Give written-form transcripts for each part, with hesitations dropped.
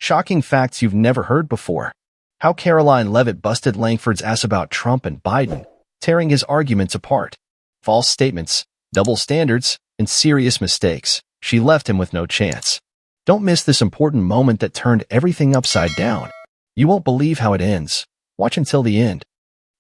Shocking facts you've never heard before. How Caroline Levitt busted Langford's ass about Trump and Biden, tearing his arguments apart. False statements, double standards, and serious mistakes. She left him with no chance. Don't miss this important moment that turned everything upside down. You won't believe how it ends. Watch until the end.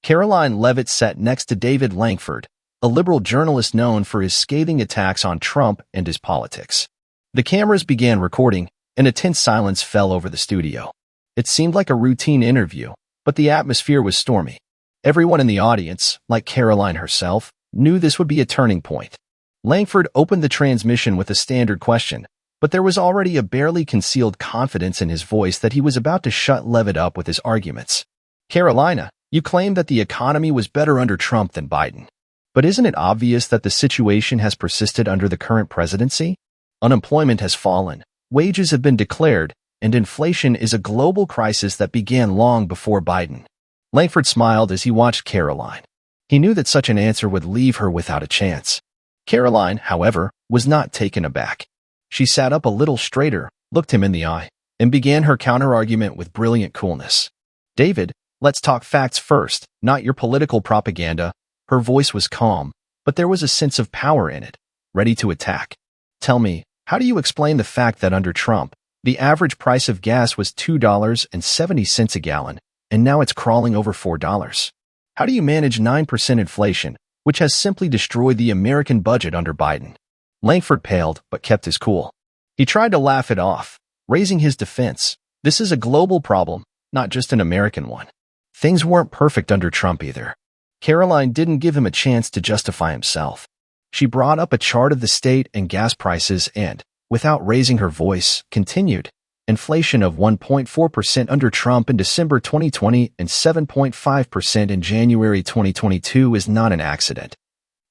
Caroline Levitt sat next to David Langford, a liberal journalist known for his scathing attacks on Trump and his politics. The cameras began recording, and a tense silence fell over the studio. It seemed like a routine interview, but the atmosphere was stormy. Everyone in the audience, like Caroline herself, knew this would be a turning point. Langford opened the transmission with a standard question, but there was already a barely concealed confidence in his voice that he was about to shut Levitt up with his arguments. Carolina, you claimed that the economy was better under Trump than Biden. But isn't it obvious that the situation has persisted under the current presidency? Unemployment has fallen, wages have been declared, and inflation is a global crisis that began long before Biden. Langford smiled as he watched Caroline. He knew that such an answer would leave her without a chance. Caroline, however, was not taken aback. She sat up a little straighter, looked him in the eye, and began her counter-argument with brilliant coolness. David, let's talk facts first, not your political propaganda. Her voice was calm, but there was a sense of power in it, ready to attack. Tell me, how do you explain the fact that under Trump, the average price of gas was $2.70 a gallon, and now it's crawling over $4? How do you manage 9% inflation, which has simply destroyed the American budget under Biden? Langford paled, but kept his cool. He tried to laugh it off, raising his defense. This is a global problem, not just an American one. Things weren't perfect under Trump either. Caroline didn't give him a chance to justify himself. She brought up a chart of the state and gas prices and, without raising her voice, continued. Inflation of 1.4% under Trump in December 2020 and 7.5% in January 2022 is not an accident.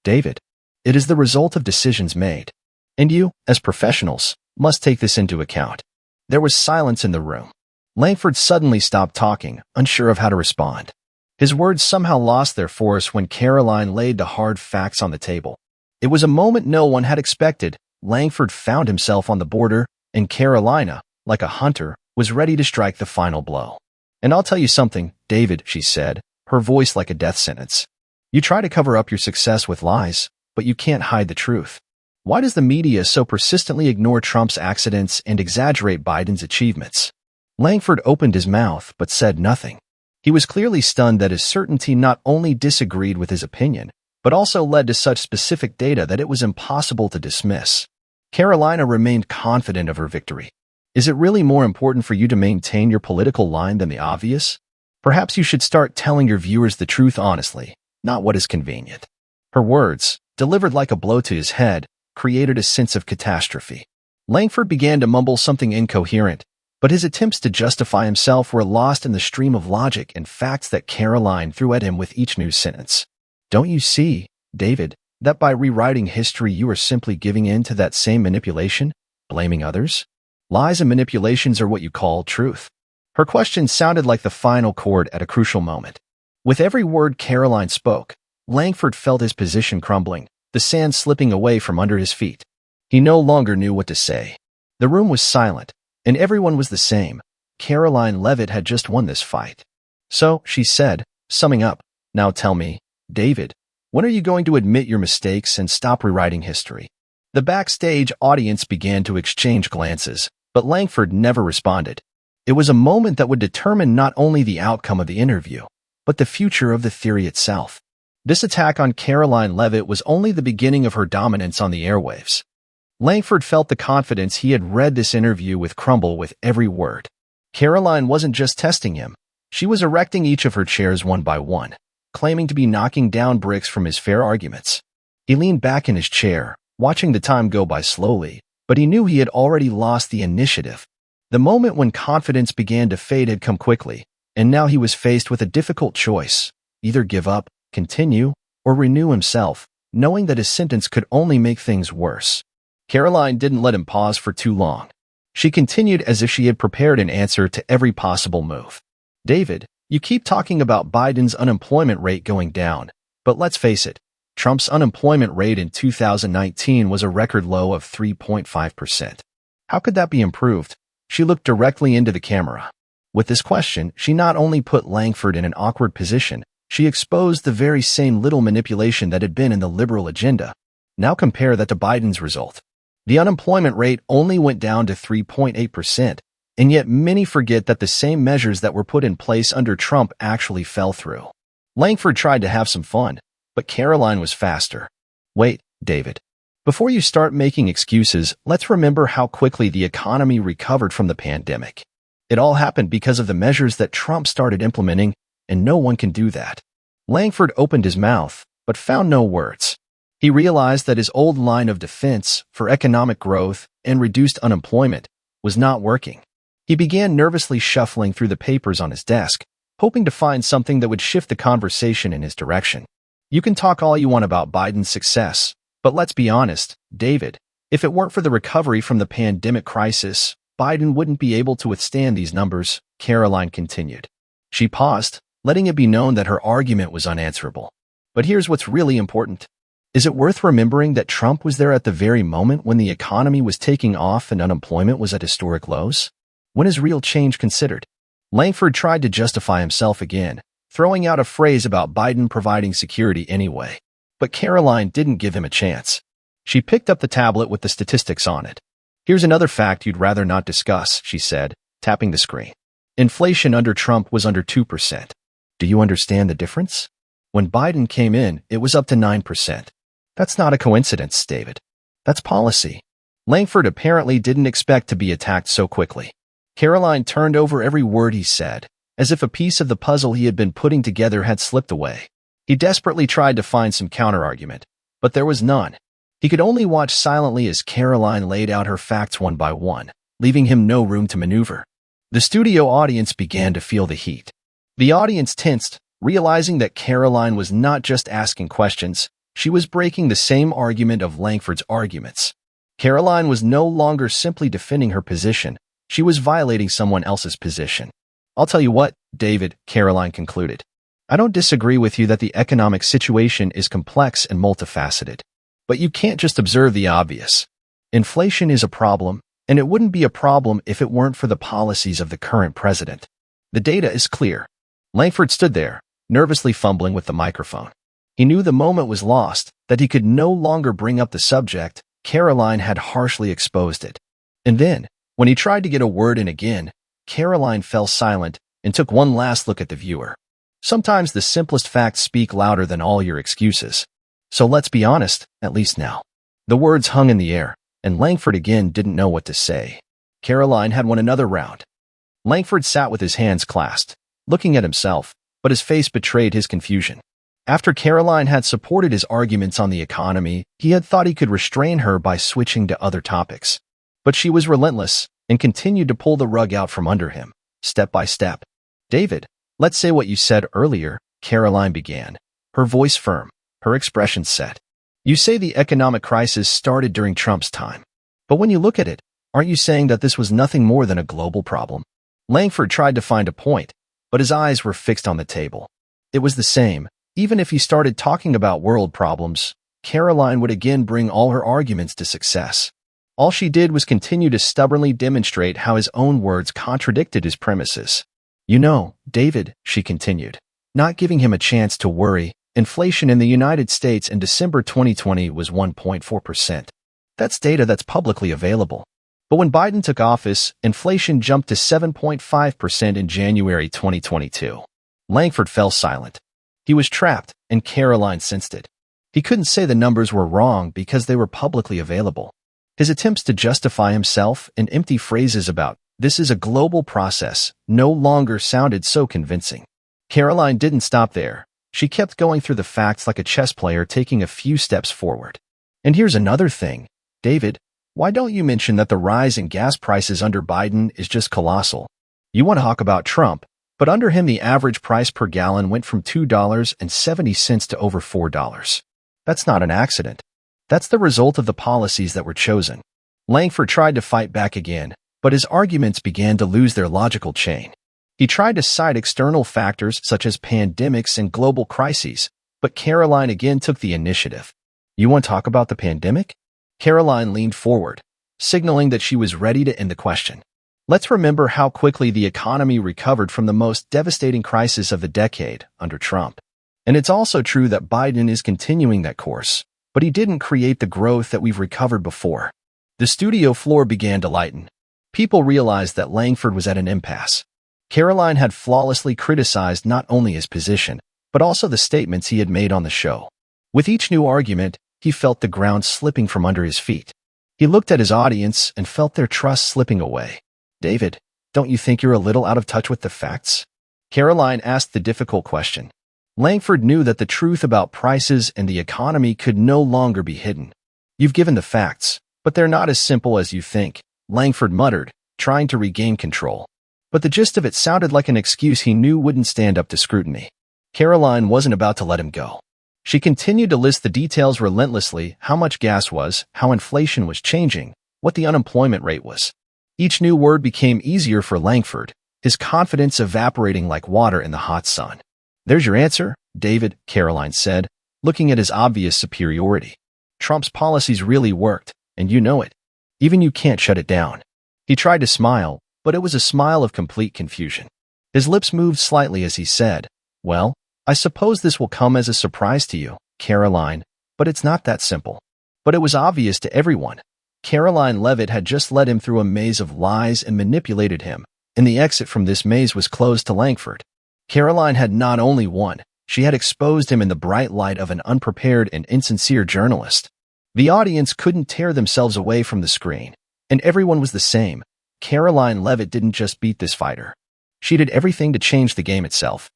David, it is the result of decisions made. And you, as professionals, must take this into account. There was silence in the room. Langford suddenly stopped talking, unsure of how to respond. His words somehow lost their force when Caroline laid the hard facts on the table. It was a moment no one had expected. Langford found himself on the border, and Carolina, like a hunter, was ready to strike the final blow. And I'll tell you something, David, she said, her voice like a death sentence. You try to cover up your success with lies, but you can't hide the truth. Why does the media so persistently ignore Trump's accidents and exaggerate Biden's achievements? Langford opened his mouth but said nothing. He was clearly stunned that his certainty not only disagreed with his opinion, but also led to such specific data that it was impossible to dismiss. Carolina remained confident of her victory. Is it really more important for you to maintain your political line than the obvious? Perhaps you should start telling your viewers the truth honestly, not what is convenient. Her words, delivered like a blow to his head, created a sense of catastrophe. Langford began to mumble something incoherent, but his attempts to justify himself were lost in the stream of logic and facts that Caroline threw at him with each new sentence. Don't you see, David, that by rewriting history you are simply giving in to that same manipulation, blaming others? Lies and manipulations are what you call truth. Her question sounded like the final chord at a crucial moment. With every word Caroline spoke, Langford felt his position crumbling, the sand slipping away from under his feet. He no longer knew what to say. The room was silent, and everyone was the same. Caroline Levitt had just won this fight. So, she said, summing up, now tell me, David, when are you going to admit your mistakes and stop rewriting history? The backstage audience began to exchange glances, but Langford never responded. It was a moment that would determine not only the outcome of the interview, but the future of the theory itself. This attack on Caroline Levitt was only the beginning of her dominance on the airwaves. Langford felt the confidence he had read this interview with crumble with every word. Caroline wasn't just testing him. She was erecting each of her chairs one by one, claiming to be knocking down bricks from his fair arguments. He leaned back in his chair, watching the time go by slowly, but he knew he had already lost the initiative. The moment when confidence began to fade had come quickly, and now he was faced with a difficult choice: either give up, continue, or renew himself, knowing that his sentence could only make things worse. Caroline didn't let him pause for too long. She continued as if she had prepared an answer to every possible move. David, you keep talking about Biden's unemployment rate going down, but let's face it, Trump's unemployment rate in 2019 was a record low of 3.5%. How could that be improved? She looked directly into the camera. With this question, she not only put Langford in an awkward position, she exposed the very same little manipulation that had been in the liberal agenda. Now compare that to Biden's result. The unemployment rate only went down to 3.8%, and yet many forget that the same measures that were put in place under Trump actually fell through. Langford tried to have some fun, but Caroline was faster. Wait, David. Before you start making excuses, let's remember how quickly the economy recovered from the pandemic. It all happened because of the measures that Trump started implementing, and no one can do that. Langford opened his mouth, but found no words. He realized that his old line of defense for economic growth and reduced unemployment was not working. He began nervously shuffling through the papers on his desk, hoping to find something that would shift the conversation in his direction. You can talk all you want about Biden's success, but let's be honest, David, if it weren't for the recovery from the pandemic crisis, Biden wouldn't be able to withstand these numbers, Caroline continued. She paused, letting it be known that her argument was unanswerable. But here's what's really important. Is it worth remembering that Trump was there at the very moment when the economy was taking off and unemployment was at historic lows? When is real change considered? Langford tried to justify himself again, throwing out a phrase about Biden providing security anyway. But Caroline didn't give him a chance. She picked up the tablet with the statistics on it. Here's another fact you'd rather not discuss, she said, tapping the screen. Inflation under Trump was under 2%. Do you understand the difference? When Biden came in, it was up to 9%. That's not a coincidence, David. That's policy. Langford apparently didn't expect to be attacked so quickly. Caroline turned over every word he said, as if a piece of the puzzle he had been putting together had slipped away. He desperately tried to find some counterargument, but there was none. He could only watch silently as Caroline laid out her facts one by one, leaving him no room to maneuver. The studio audience began to feel the heat. The audience tensed, realizing that Caroline was not just asking questions, she was breaking the same argument of Langford's arguments. Caroline was no longer simply defending her position, she was violating someone else's position. I'll tell you what, David, Caroline concluded. I don't disagree with you that the economic situation is complex and multifaceted. But you can't just observe the obvious. Inflation is a problem, and it wouldn't be a problem if it weren't for the policies of the current president. The data is clear. Langford stood there, nervously fumbling with the microphone. He knew the moment was lost, that he could no longer bring up the subject. Caroline had harshly exposed it. And then, when he tried to get a word in again, Caroline fell silent and took one last look at the viewer. Sometimes the simplest facts speak louder than all your excuses. So let's be honest, at least now. The words hung in the air, and Langford again didn't know what to say. Caroline had won another round. Langford sat with his hands clasped, looking at himself, but his face betrayed his confusion. After Caroline had supported his arguments on the economy, he had thought he could restrain her by switching to other topics. But she was relentless and continued to pull the rug out from under him, step by step. David, let's say what you said earlier, Caroline began, her voice firm, her expression set. You say the economic crisis started during Trump's time. But when you look at it, aren't you saying that this was nothing more than a global problem? Langford tried to find a point, but his eyes were fixed on the table. It was the same. Even if he started talking about world problems, Caroline would again bring all her arguments to success. All she did was continue to stubbornly demonstrate how his own words contradicted his premises. You know, David, she continued, not giving him a chance to worry, inflation in the United States in December 2020 was 1.4%. That's data that's publicly available. But when Biden took office, inflation jumped to 7.5% in January 2022. Langford fell silent. He was trapped, and Caroline sensed it. He couldn't say the numbers were wrong because they were publicly available. His attempts to justify himself and empty phrases about this is a global process no longer sounded so convincing. Caroline didn't stop there. She kept going through the facts like a chess player taking a few steps forward. And here's another thing. David, why don't you mention that the rise in gas prices under Biden is just colossal? You want to talk about Trump, but under him the average price per gallon went from $2.70 to over $4. That's not an accident. That's the result of the policies that were chosen. Langford tried to fight back again, but his arguments began to lose their logical chain. He tried to cite external factors such as pandemics and global crises, but Caroline again took the initiative. You want to talk about the pandemic? Caroline leaned forward, signaling that she was ready to end the question. Let's remember how quickly the economy recovered from the most devastating crisis of the decade under Trump. And it's also true that Biden is continuing that course, but he didn't create the growth that we've recovered before. The studio floor began to lighten. People realized that Langford was at an impasse. Caroline had flawlessly criticized not only his position, but also the statements he had made on the show. With each new argument, he felt the ground slipping from under his feet. He looked at his audience and felt their trust slipping away. David, don't you think you're a little out of touch with the facts? Caroline asked the difficult question. Langford knew that the truth about prices and the economy could no longer be hidden. You've given the facts, but they're not as simple as you think, Langford muttered, trying to regain control. But the gist of it sounded like an excuse he knew wouldn't stand up to scrutiny. Caroline wasn't about to let him go. She continued to list the details relentlessly: how much gas was, how inflation was changing, what the unemployment rate was. Each new word became easier for Langford, his confidence evaporating like water in the hot sun. There's your answer, David, Caroline said, looking at his obvious superiority. Trump's policies really worked, and you know it. Even you can't shut it down. He tried to smile, but it was a smile of complete confusion. His lips moved slightly as he said, "Well, I suppose this will come as a surprise to you, Caroline, but it's not that simple." But it was obvious to everyone. Caroline Levitt had just led him through a maze of lies and manipulated him, and the exit from this maze was closed to Langford. Caroline had not only won, she had exposed him in the bright light of an unprepared and insincere journalist. The audience couldn't tear themselves away from the screen, and everyone was the same. Caroline Levitt didn't just beat this fighter. She did everything to change the game itself.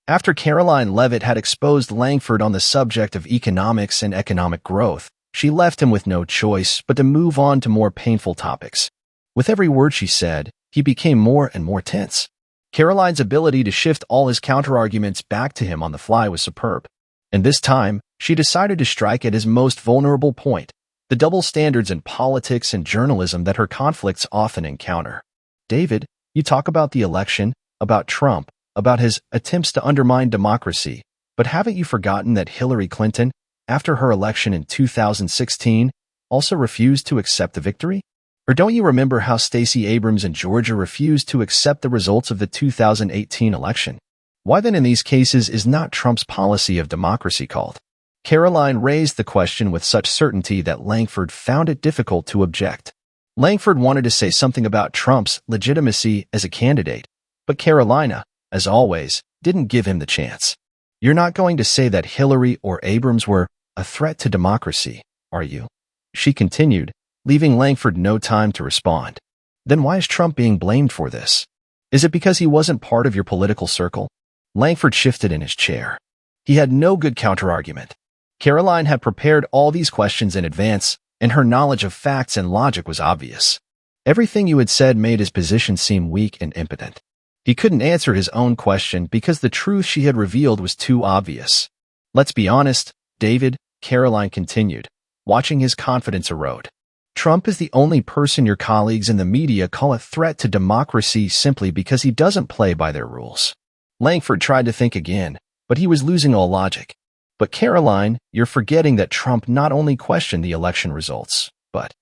After Caroline Levitt had exposed Langford on the subject of economics and economic growth, she left him with no choice but to move on to more painful topics. With every word she said, he became more and more tense. Caroline's ability to shift all his counterarguments back to him on the fly was superb. And this time, she decided to strike at his most vulnerable point, the double standards in politics and journalism that her conflicts often encounter. David, you talk about the election, about Trump, about his attempts to undermine democracy, but haven't you forgotten that Hillary Clinton, after her election in 2016, also refused to accept the victory? Or don't you remember how Stacey Abrams in Georgia refused to accept the results of the 2018 election? Why then in these cases is not Trump's policy of democracy called? Caroline raised the question with such certainty that Langford found it difficult to object. Langford wanted to say something about Trump's legitimacy as a candidate, but Carolina, as always, didn't give him the chance. You're not going to say that Hillary or Abrams were a threat to democracy, are you? She continued, leaving Langford no time to respond. Then why is Trump being blamed for this? Is it because he wasn't part of your political circle? Langford shifted in his chair. He had no good counterargument. Caroline had prepared all these questions in advance, and her knowledge of facts and logic was obvious. Everything you had said made his position seem weak and impotent. He couldn't answer his own question because the truth she had revealed was too obvious. Let's be honest, David, Caroline continued, watching his confidence erode. Trump is the only person your colleagues in the media call a threat to democracy simply because he doesn't play by their rules. Langford tried to think again, but he was losing all logic. But Caroline, you're forgetting that Trump not only questioned the election results, but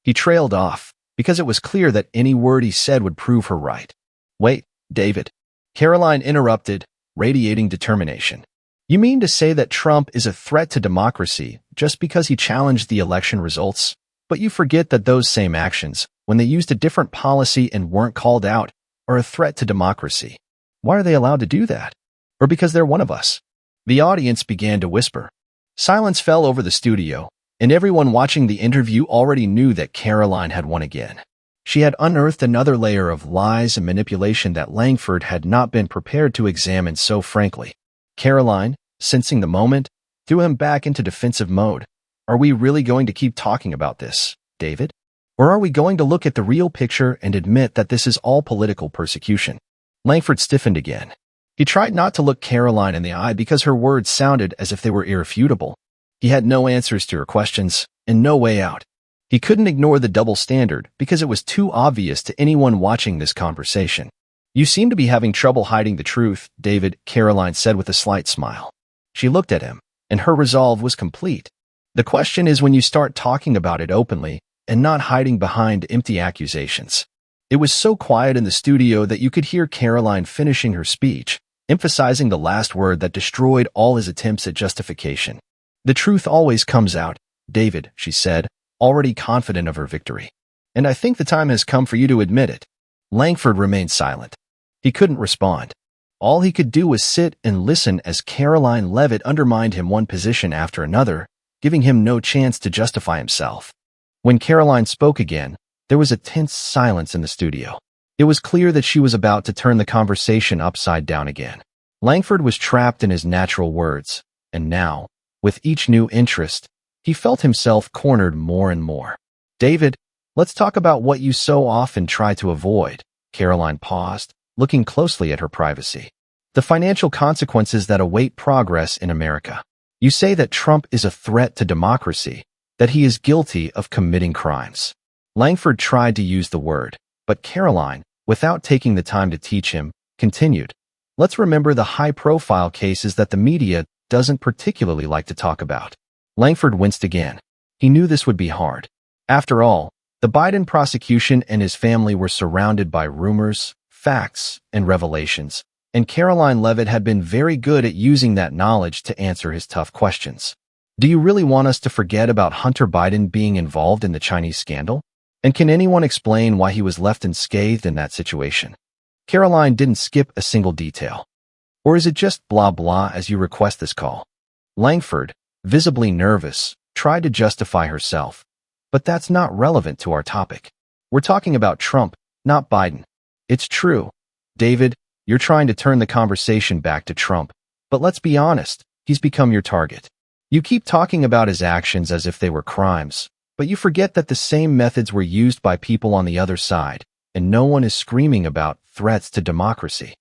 he trailed off because it was clear that any word he said would prove her right. Wait, David. Caroline interrupted, radiating determination. You mean to say that Trump is a threat to democracy just because he challenged the election results? But you forget that those same actions, when they used a different policy and weren't called out, are a threat to democracy. Why are they allowed to do that? Or because they're one of us? The audience began to whisper. Silence fell over the studio, and everyone watching the interview already knew that Caroline had won again. She had unearthed another layer of lies and manipulation that Langford had not been prepared to examine so frankly. Caroline, sensing the moment, threw him back into defensive mode. Are we really going to keep talking about this, David? Or are we going to look at the real picture and admit that this is all political persecution? Langford stiffened again. He tried not to look Caroline in the eye because her words sounded as if they were irrefutable. He had no answers to her questions and no way out. He couldn't ignore the double standard because it was too obvious to anyone watching this conversation. You seem to be having trouble hiding the truth, David, Caroline said with a slight smile. She looked at him, and her resolve was complete. The question is when you start talking about it openly and not hiding behind empty accusations. It was so quiet in the studio that you could hear Caroline finishing her speech, emphasizing the last word that destroyed all his attempts at justification. "The truth always comes out, David," she said, already confident of her victory. "And I think the time has come for you to admit it." Langford remained silent. He couldn't respond. All he could do was sit and listen as Caroline Levitt undermined him one position after another, giving him no chance to justify himself. When Caroline spoke again, there was a tense silence in the studio. It was clear that she was about to turn the conversation upside down again. Langford was trapped in his natural words, and now, with each new interest, he felt himself cornered more and more. "David, let's talk about what you so often try to avoid." Caroline paused, looking closely at her privacy. "The financial consequences that await progress in America. You say that Trump is a threat to democracy, that he is guilty of committing crimes." Langford tried to use the word, but Caroline, without taking the time to teach him, continued. "Let's remember the high-profile cases that the media doesn't particularly like to talk about." Langford winced again. He knew this would be hard. After all, the Biden prosecution and his family were surrounded by rumors, facts, and revelations, and Caroline Levitt had been very good at using that knowledge to answer his tough questions. "Do you really want us to forget about Hunter Biden being involved in the Chinese scandal? And can anyone explain why he was left unscathed in that situation?" Caroline didn't skip a single detail. "Or is it just blah blah as you request this call?" Langford, visibly nervous, tried to justify herself. "But that's not relevant to our topic. We're talking about Trump, not Biden." "It's true. David, you're trying to turn the conversation back to Trump. But let's be honest, he's become your target. You keep talking about his actions as if they were crimes, but you forget that the same methods were used by people on the other side, and no one is screaming about threats to democracy.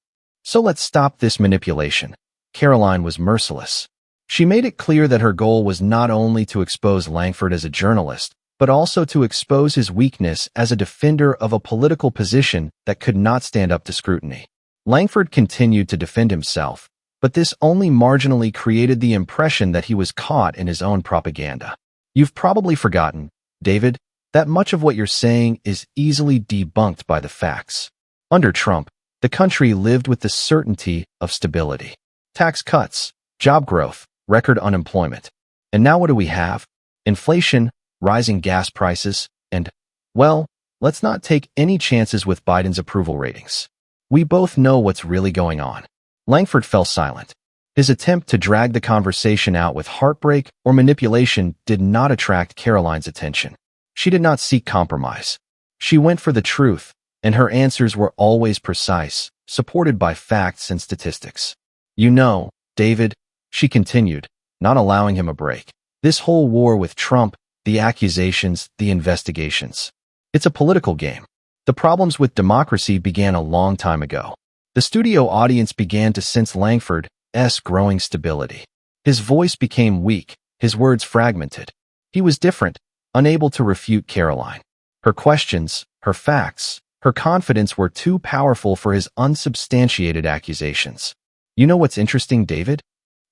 So let's stop this manipulation." Caroline was merciless. She made it clear that her goal was not only to expose Langford as a journalist, but also to expose his weakness as a defender of a political position that could not stand up to scrutiny. Langford continued to defend himself, but this only marginally created the impression that he was caught in his own propaganda. "You've probably forgotten, David, that much of what you're saying is easily debunked by the facts. Under Trump, the country lived with the certainty of stability. Tax cuts, job growth, record unemployment. And now what do we have? Inflation, rising gas prices, and, well, let's not take any chances with Biden's approval ratings. We both know what's really going on." Langford fell silent. His attempt to drag the conversation out with heartbreak or manipulation did not attract Caroline's attention. She did not seek compromise. She went for the truth, and her answers were always precise, supported by facts and statistics. "You know, David," she continued, not allowing him a break, "this whole war with Trump, the accusations, the investigations. It's a political game. The problems with democracy began a long time ago." The studio audience began to sense Langford's growing stability. His voice became weak, his words fragmented. He was different, unable to refute Caroline. Her questions, her facts, her confidence were too powerful for his unsubstantiated accusations. "You know what's interesting, David?"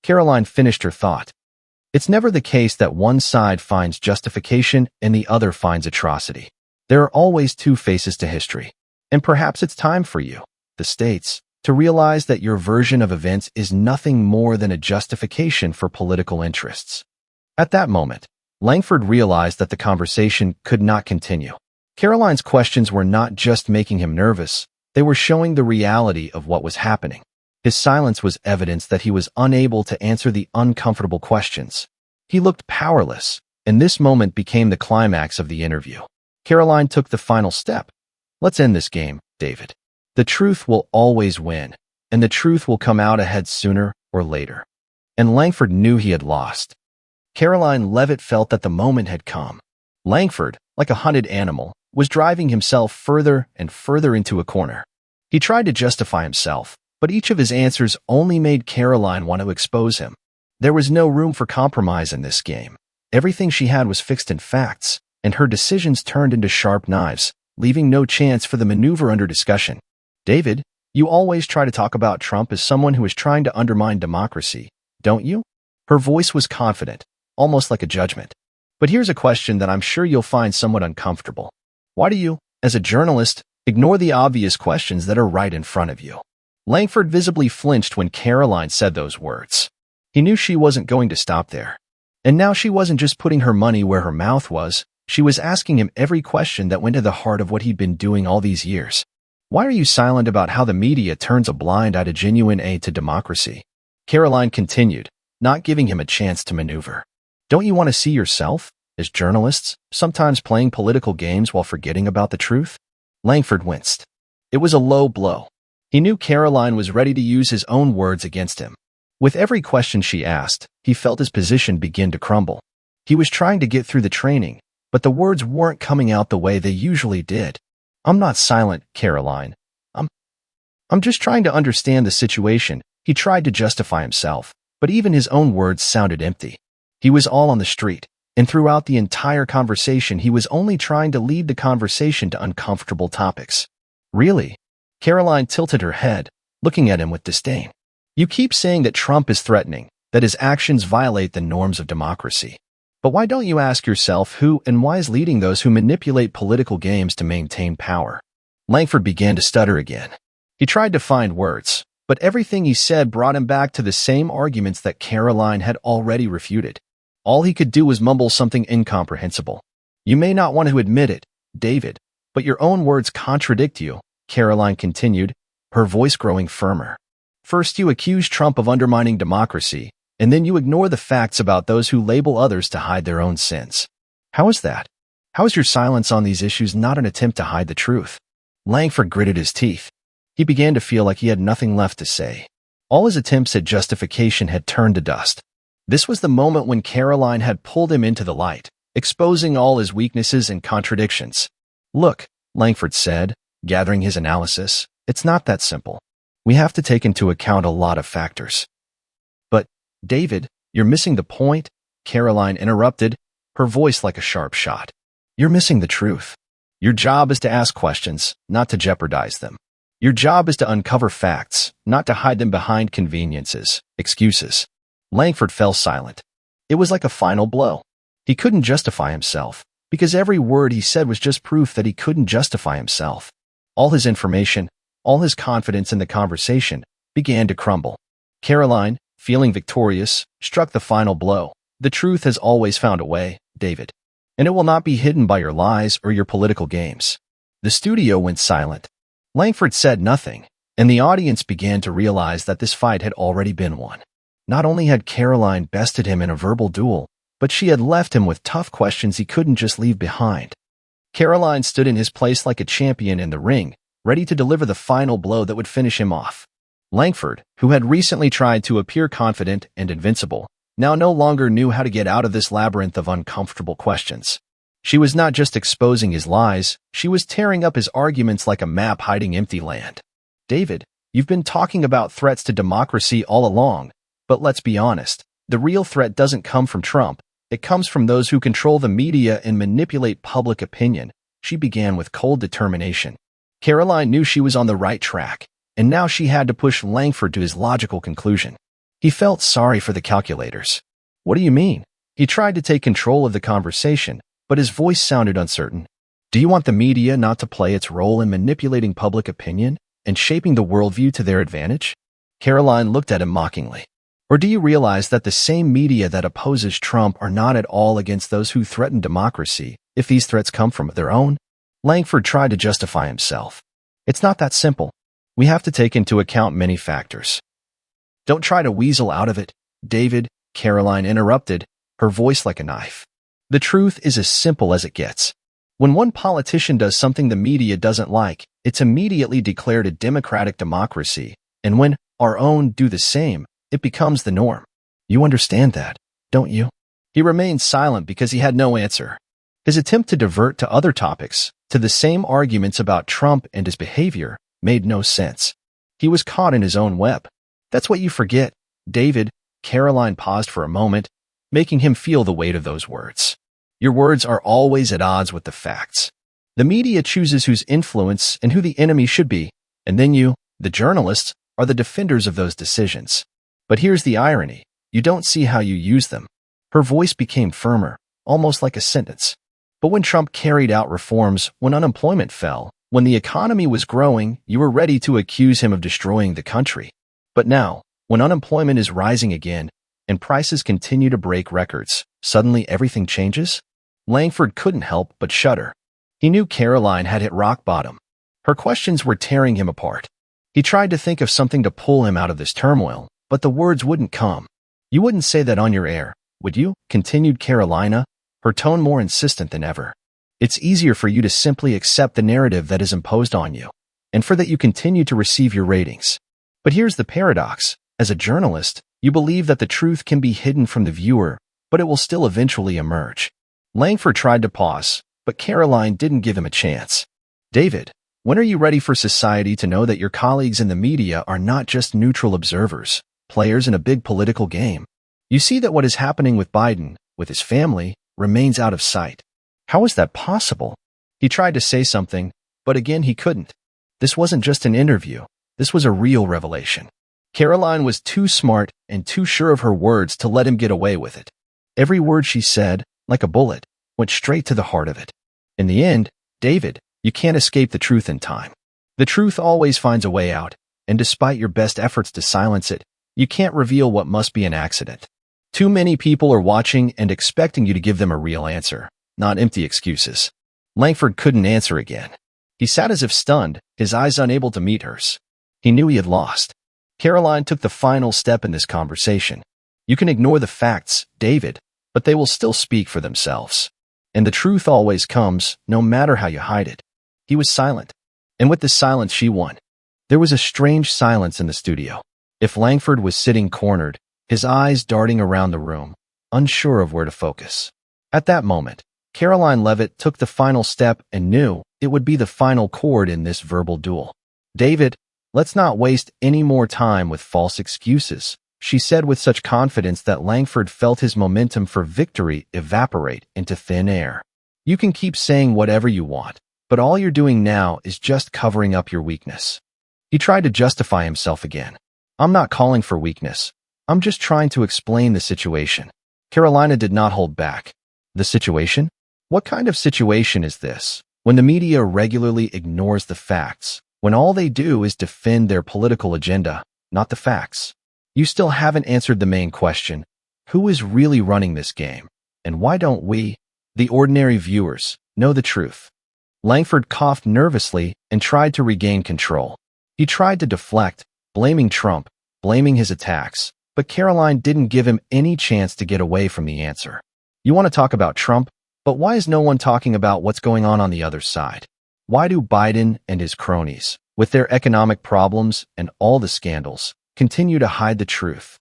Caroline finished her thought. "It's never the case that one side finds justification and the other finds atrocity. There are always two faces to history. And perhaps it's time for you, the states, to realize that your version of events is nothing more than a justification for political interests." At that moment, Langford realized that the conversation could not continue. Caroline's questions were not just making him nervous, they were showing the reality of what was happening. His silence was evidence that he was unable to answer the uncomfortable questions. He looked powerless, and this moment became the climax of the interview. Caroline took the final step. "Let's end this game, David. The truth will always win, and the truth will come out ahead sooner or later." And Langford knew he had lost. Caroline Levitt felt that the moment had come. Langford, like a hunted animal, was driving himself further and further into a corner. He tried to justify himself, but each of his answers only made Caroline want to expose him. There was no room for compromise in this game. Everything she had was fixed in facts, and her decisions turned into sharp knives, leaving no chance for the maneuver under discussion. "David, you always try to talk about Trump as someone who is trying to undermine democracy, don't you?" Her voice was confident, almost like a judgment. "But here's a question that I'm sure you'll find somewhat uncomfortable. Why do you, as a journalist, Ignore the obvious questions that are right in front of you. Langford visibly flinched when Caroline said those words. He knew she wasn't going to stop there. And now she wasn't just putting her money where her mouth was, she was asking him every question that went to the heart of what he'd been doing all these years. Why are you silent about how the media turns a blind eye to genuine aid to democracy? Caroline continued, not giving him a chance to maneuver. Don't you want to see yourself, as journalists, sometimes playing political games while forgetting about the truth? Langford winced. It was a low blow. He knew Caroline was ready to use his own words against him. With every question she asked, he felt his position begin to crumble. He was trying to get through the training, but the words weren't coming out the way they usually did. I'm not silent, Caroline. I'm just trying to understand the situation. He tried to justify himself, but even his own words sounded empty. He was all on the street, and throughout the entire conversation he was only trying to lead the conversation to uncomfortable topics. Really? Caroline tilted her head, looking at him with disdain. You keep saying that Trump is threatening, that his actions violate the norms of democracy. But why don't you ask yourself who and why is leading those who manipulate political games to maintain power? Langford began to stutter again. He tried to find words, but everything he said brought him back to the same arguments that Caroline had already refuted. All he could do was mumble something incomprehensible. You may not want to admit it, David, but your own words contradict you, Caroline continued, her voice growing firmer. First you accuse Trump of undermining democracy, and then you ignore the facts about those who label others to hide their own sins. How is that? How is your silence on these issues not an attempt to hide the truth? Langford gritted his teeth. He began to feel like he had nothing left to say. All his attempts at justification had turned to dust. This was the moment when Caroline had pulled him into the light, exposing all his weaknesses and contradictions. Look, Langford said, gathering his analysis, it's not that simple. We have to take into account a lot of factors. But, David, you're missing the point, Caroline interrupted, her voice like a sharp shot. You're missing the truth. Your job is to ask questions, not to jeopardize them. Your job is to uncover facts, not to hide them behind conveniences, excuses. Langford fell silent. It was like a final blow. He couldn't justify himself, because every word he said was just proof that he couldn't justify himself. All his information, all his confidence in the conversation, began to crumble. Caroline, feeling victorious, struck the final blow. The truth has always found a way, David. And it will not be hidden by your lies or your political games. The studio went silent. Langford said nothing, and the audience began to realize that this fight had already been won. Not only had Caroline bested him in a verbal duel, but she had left him with tough questions he couldn't just leave behind. Caroline stood in his place like a champion in the ring, ready to deliver the final blow that would finish him off. Langford, who had recently tried to appear confident and invincible, now no longer knew how to get out of this labyrinth of uncomfortable questions. She was not just exposing his lies, she was tearing up his arguments like a map hiding empty land. David, you've been talking about threats to democracy all along, but let's be honest, the real threat doesn't come from Trump, it comes from those who control the media and manipulate public opinion, she began with cold determination. Caroline knew she was on the right track, and now she had to push Langford to his logical conclusion. He felt sorry for the calculators. What do you mean? He tried to take control of the conversation, but his voice sounded uncertain. Do you want the media not to play its role in manipulating public opinion and shaping the worldview to their advantage? Caroline looked at him mockingly. Or do you realize that the same media that opposes Trump are not at all against those who threaten democracy, if these threats come from their own? Langford tried to justify himself. It's not that simple. We have to take into account many factors. Don't try to weasel out of it, David, Caroline interrupted, her voice like a knife. The truth is as simple as it gets. When one politician does something the media doesn't like, it's immediately declared a democratic democracy, and when our own do the same, it becomes the norm. You understand that, don't you? He remained silent because he had no answer. His attempt to divert to other topics, to the same arguments about Trump and his behavior, made no sense. He was caught in his own web. That's what you forget, David. Caroline paused for a moment, making him feel the weight of those words. Your words are always at odds with the facts. The media chooses whose influence and who the enemy should be, and then you, the journalists, are the defenders of those decisions. But here's the irony. You don't see how you use them. Her voice became firmer, almost like a sentence. But when Trump carried out reforms, when unemployment fell, When the economy was growing, you were ready to accuse him of destroying the country. But now, when unemployment is rising again and prices continue to break records, suddenly everything changes? Langford couldn't help but shudder. He knew Caroline had hit rock bottom. Her questions were tearing him apart. He tried to think of something to pull him out of this turmoil, but the words wouldn't come. "You wouldn't say that on your air, would you?" continued Carolina, her tone more insistent than ever. "It's easier for you to simply accept the narrative that is imposed on you, and for that you continue to receive your ratings. But here's the paradox. As a journalist, you believe that the truth can be hidden from the viewer, but it will still eventually emerge." Langford tried to pause, but Caroline didn't give him a chance. "David, when are you ready for society to know that your colleagues in the media are not just neutral observers, players in a big political game? You see that what is happening with Biden, with his family, remains out of sight." How is that possible? He tried to say something, but again he couldn't. This wasn't just an interview. This was a real revelation. Caroline was too smart and too sure of her words to let him get away with it. Every word she said, like a bullet, went straight to the heart of it. In the end, "David, you can't escape the truth in time. The truth always finds a way out, and despite your best efforts to silence it, you can't reveal what must be an accident. Too many people are watching and expecting you to give them a real answer, not empty excuses." Langford couldn't answer again. He sat as if stunned, his eyes unable to meet hers. He knew he had lost. Caroline took the final step in this conversation. "You can ignore the facts, David, but they will still speak for themselves. And the truth always comes, no matter how you hide it." He was silent. And with the silence she won. There was a strange silence in the studio. If Langford was sitting cornered, his eyes darting around the room, unsure of where to focus. At that moment, Caroline Levitt took the final step and knew it would be the final chord in this verbal duel. "David, let's not waste any more time with false excuses," she said with such confidence that Langford felt his momentum for victory evaporate into thin air. "You can keep saying whatever you want, but all you're doing now is just covering up your weakness." He tried to justify himself again. "I'm not calling for weakness. I'm just trying to explain the situation." Carolina did not hold back. "The situation? What kind of situation is this? When the media regularly ignores the facts, when all they do is defend their political agenda, not the facts. You still haven't answered the main question. Who is really running this game? And why don't we, the ordinary viewers, know the truth?" Langford coughed nervously and tried to regain control. He tried to deflect, blaming Trump, blaming his attacks, but Caroline didn't give him any chance to get away from the answer. "You want to talk about Trump, but why is no one talking about what's going on the other side? Why do Biden and his cronies, with their economic problems and all the scandals, continue to hide the truth?"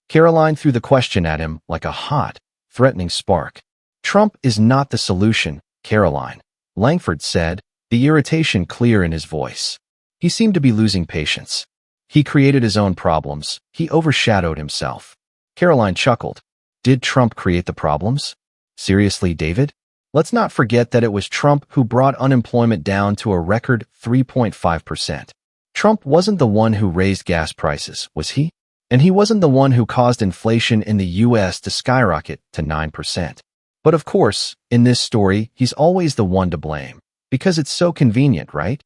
Caroline threw the question at him like a hot, threatening spark. "Trump is not the solution, Caroline," Langford said, the irritation clear in his voice. He seemed to be losing patience. "He created his own problems. He overshadowed himself." Caroline chuckled. "Did Trump create the problems? Seriously, David? Let's not forget that it was Trump who brought unemployment down to a record 3.5%. Trump wasn't the one who raised gas prices, was he? And he wasn't the one who caused inflation in the U.S. to skyrocket to 9%. But of course, in this story, he's always the one to blame. Because it's so convenient, right?"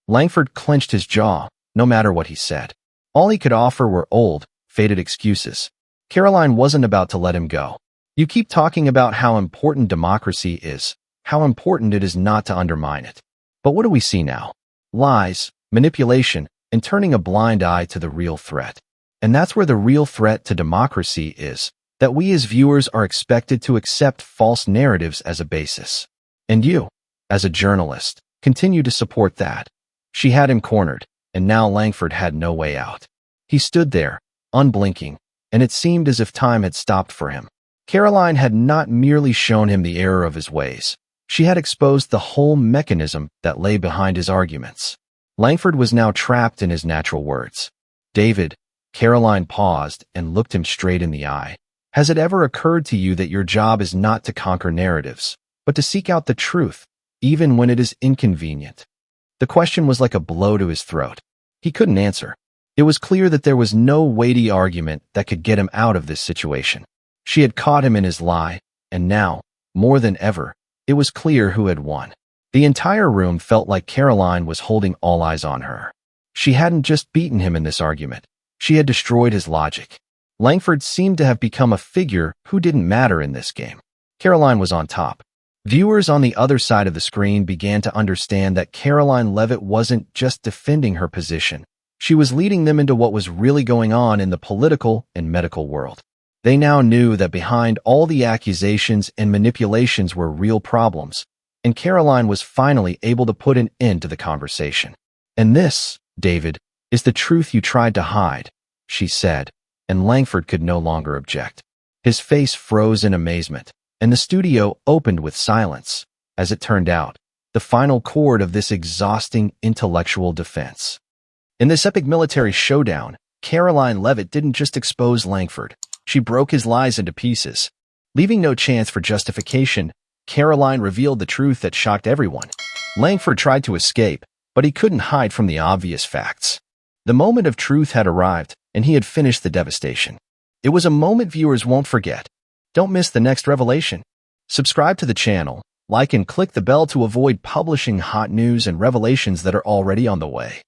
Langford clenched his jaw, no matter what he said. All he could offer were old, faded excuses. Caroline wasn't about to let him go. "You keep talking about how important democracy is, how important it is not to undermine it. But what do we see now? Lies, manipulation, and turning a blind eye to the real threat. And that's where the real threat to democracy is, that we as viewers are expected to accept false narratives as a basis. And you, as a journalist, continue to support that." She had him cornered, and now Langford had no way out. He stood there, unblinking, and it seemed as if time had stopped for him. Caroline had not merely shown him the error of his ways. She had exposed the whole mechanism that lay behind his arguments. Langford was now trapped in his natural words. "David," Caroline paused and looked him straight in the eye. "Has it ever occurred to you that your job is not to conquer narratives, but to seek out the truth, even when it is inconvenient?" The question was like a blow to his throat. He couldn't answer. It was clear that there was no weighty argument that could get him out of this situation. She had caught him in his lie, and now, more than ever, it was clear who had won. The entire room felt like Caroline was holding all eyes on her. She hadn't just beaten him in this argument. She had destroyed his logic. Langford seemed to have become a figure who didn't matter in this game. Caroline was on top. Viewers on the other side of the screen began to understand that Caroline Levitt wasn't just defending her position. She was leading them into what was really going on in the political and medical world. They now knew that behind all the accusations and manipulations were real problems, and Caroline was finally able to put an end to the conversation. "And this, David, is the truth you tried to hide," she said, and Langford could no longer object. His face froze in amazement, and the studio opened with silence. As it turned out, the final chord of this exhausting intellectual defense. In this epic military showdown, Caroline Levitt didn't just expose Langford. She broke his lies into pieces. Leaving no chance for justification, Caroline revealed the truth that shocked everyone. Langford tried to escape, but he couldn't hide from the obvious facts. The moment of truth had arrived, and he had finished the devastation. It was a moment viewers won't forget. Don't miss the next revelation. Subscribe to the channel, like and click the bell to avoid publishing hot news and revelations that are already on the way.